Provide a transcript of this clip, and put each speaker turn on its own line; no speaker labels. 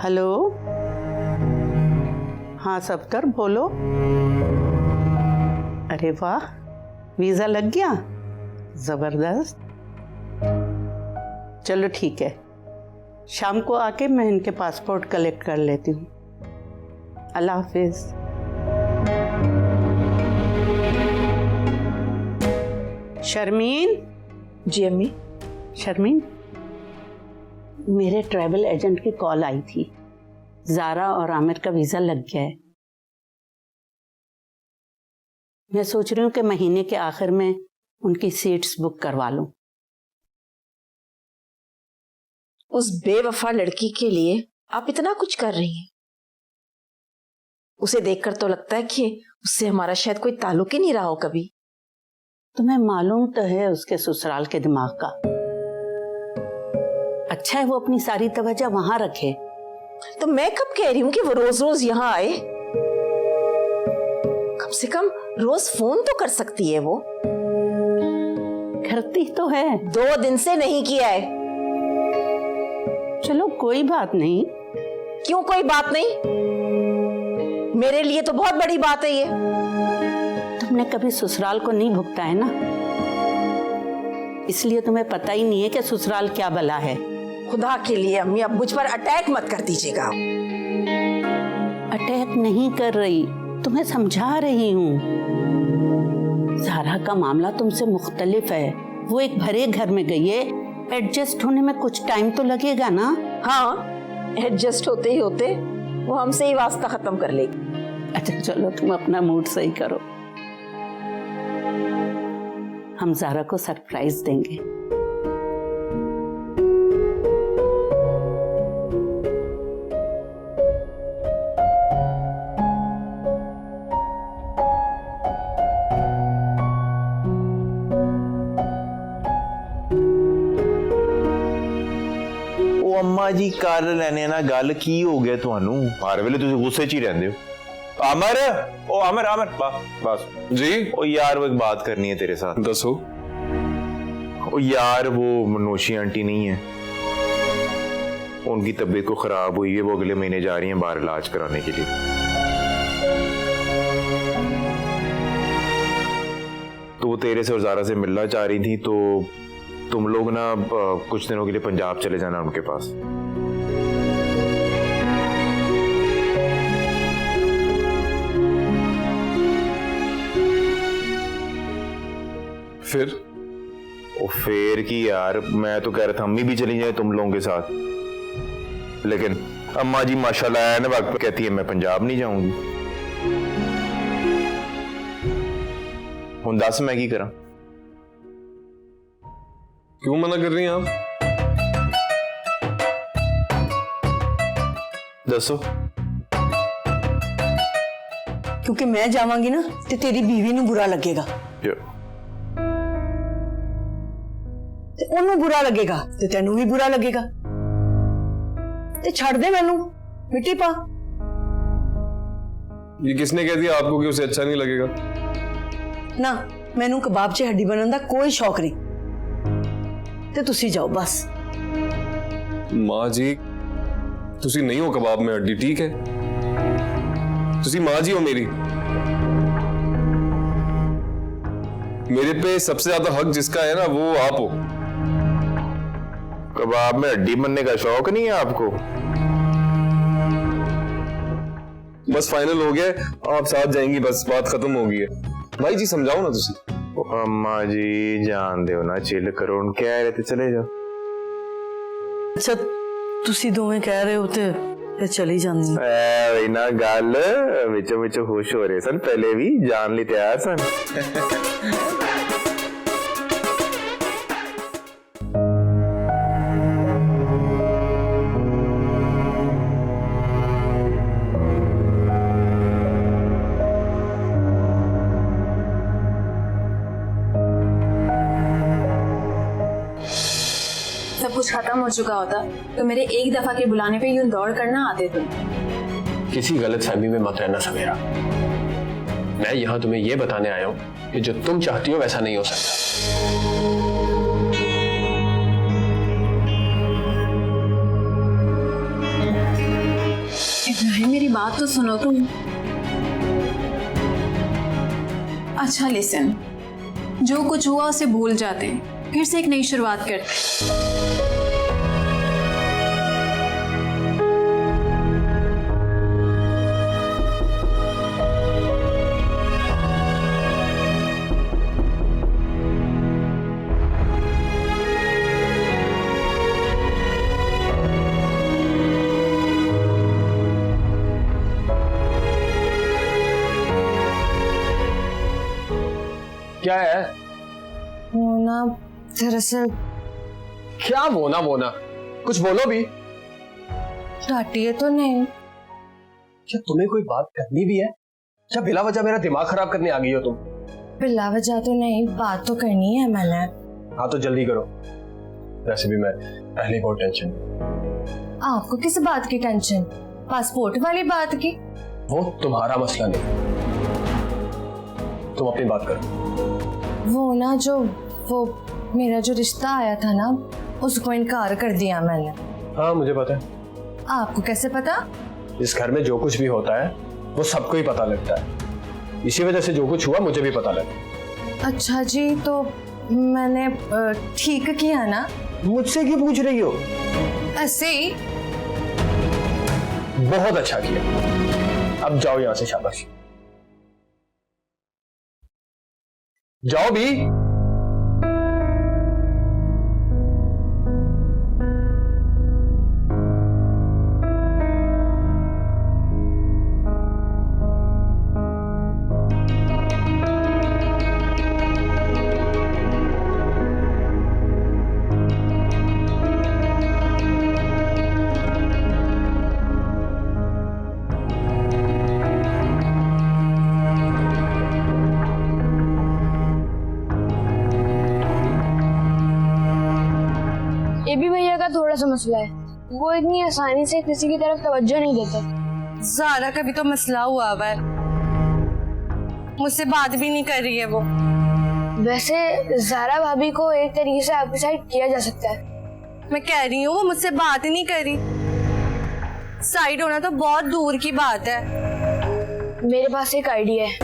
Hello, हाँ सफ्तर बोलो। अरे वाह, वीज़ा लग गया, ज़बरदस्त। चलो ठीक है, शाम को आके मैं इनके पासपोर्ट कलेक्ट कर लेती हूँ। अल्लाह हाफिज़। शर्मीन।
जी अम्मी।
शर्मीन, मेरे ट्रैवल एजेंट की कॉल आई थी, ज़ारा और आमिर का वीज़ा लग गया है। मैं सोच रही हूँ कि महीने के आखिर में उनकी सीट्स बुक करवा लूँ।
उस बेवफा लड़की के लिए आप इतना कुछ कर रही हैं। उसे देखकर तो लगता है कि उससे हमारा शायद कोई ताल्लुक ही नहीं रहा हो कभी।
तुम्हें मालूम तो है उसके ससुराल के दिमाग का। अच्छा है वो अपनी सारी तवज्जो वहां रखे।
तो मैं कब कह रही हूँ कि वो रोज रोज यहाँ आए? कम से कम रोज फोन तो कर सकती है। वो
करती तो है,
2 दिन से नहीं किया है।
चलो कोई बात नहीं।
क्यों कोई बात नहीं? मेरे लिए तो बहुत बड़ी बात है ये।
तुमने कभी ससुराल को नहीं भुगता है ना, इसलिए तुम्हें पता ही नहीं है कि ससुराल क्या बला है।
खुदा के लिए अम्मी, अब मुझ पर अटैक मत कर दीजिएगा।
अटैक नहीं कर रही, तुम्हें समझा रही हूँ। ज़ारा का मामला तुमसे मुख्तलिफ है। वो एक भरे घर में गई है, एडजस्ट होने में कुछ टाइम तो लगेगा ना।
हाँ, एडजस्ट होते ही होते वो हमसे ही वास्ता खत्म कर लेगी।
अच्छा चलो, तुम अपना मूड सही करो, हम ज़ारा को सरप्राइज देंगे।
अम्मा जी कर लेने ना गल की हो गया तुहानू? हर वेले तुसीं गुस्से च ही रहंदे हो। आमिर, ओ आमिर आमिर बस
जी।
ओ यार वो एक बात करनी है तेरे साथ।
दसो।
ओ यार वो मनोशी आंटी नहीं है, उनकी तबीयत को खराब हुई है, वो अगले महीने जा रही हैं बाहर इलाज कराने के लिए। तो वो तेरे से और ज़ारा से मिलना चाह रही थी, तो तुम लोग ना कुछ दिनों के लिए पंजाब चले जाना उनके पास।
फिर?
ओ फिर की यार, मैं तो कह रहा था अम्मी भी चली जाए तुम लोगों के साथ, लेकिन अम्मा जी माशाल्लाह है ना वक्त पे कहती है मैं पंजाब नहीं जाऊंगी। हुण दस मैं की करा?
क्यों मना कर रही हैं आप?
दसो।
क्योंकि मैं जावांगी ना ते तेरी बीवी नू बुरा लगेगा, ते ओनू बुरा लगेगा, ते तेनू भी बुरा लगेगा। ते छड़ दे मैनू, मिट्टी पा।
ये किसने कह दिया आपको कि उसे अच्छा नहीं लगेगा?
ना, मैनू कबाब च हड्डी बनन दा कोई शौक नहीं, ते तुसी जाओ बस।
माँ जी, तुसी नहीं हो कबाब में हड्डी, ठीक है? तुसी माँ जी हो मेरी। मेरे पे सबसे ज्यादा हक जिसका है ना वो आप हो।
कबाब में हड्डी बनने का शौक नहीं है आपको?
बस फाइनल हो गया, आप साथ जाएंगी, बस बात खत्म हो गई है। भाई जी समझाओ ना तुसी।
अम्मा जी जान दो ना, चिल करो, उन कह रहे थे चले जाओ।
अच्छा तुसी दोवें कह रहे हो ते चली जांदी।
वही ना गल, विचो विचो खुश हो रहे सन, पहले भी जान ली तैयार सन।
सब कुछ खत्म हो चुका होता तो मेरे एक दफा के बुलाने पे यूं दौड़ करना आते तुम।
किसी गलतफहमी में मत रहना सवेरा। मैं यहाँ तुम्हें यह बताने आया हूँ कि जो तुम चाहती हो वैसा नहीं हो सकता।
मेरी बात तो सुनो तुम। अच्छा लिसन, जो कुछ हुआ उसे भूल जाते, फिर से एक नई शुरुआत करते।
क्या है?
वो ना, दरअसल
क्या बोना बोना, कुछ बोलो भी।
डांटिए तो नहीं।
क्या तुम्हें कोई बात करनी भी है? क्या बिला वजह मेरा दिमाग खराब करने आ गई हो तुम?
बिला वजह तो नहीं, बात तो करनी है मैंने।
हाँ तो जल्दी करो, वैसे भी मैं पहले बहुत टेंशन।
आपको किस बात की टेंशन? पासपोर्ट वाली बात की?
वो तुम्हारा मसला नहीं, तुम अपनी बात करो।
वो ना, वो मेरा जो रिश्ता आया था ना, उसको इनकार कर दिया मैंने।
हाँ मुझे पता है।
आपको कैसे पता?
इस घर में जो कुछ भी होता है वो सबको ही पता लगता है, इसी वजह से जो कुछ हुआ मुझे भी पता लगा।
अच्छा जी, तो मैंने ठीक किया ना?
मुझसे क्यों पूछ रही हो?
ऐसे ही।
बहुत अच्छा किया, अब जाओ यहां से, शाबाश जाओ भी।
ये भी भैया का थोड़ा सा मसला है, वो इतनी आसानी से किसी की तरफ तवज्जो नहीं देते।
ज़ारा का भी तो मसला हुआ है, मुझसे बात भी नहीं कर रही है वो।
वैसे ज़ारा भाभी को एक तरीके से आपकी साइड किया जा सकता है।
मैं कह रही हूँ वो मुझसे बात ही नहीं कर रही। साइड होना तो बहुत दूर की बात है।
मेरे पास एक आइडिया है।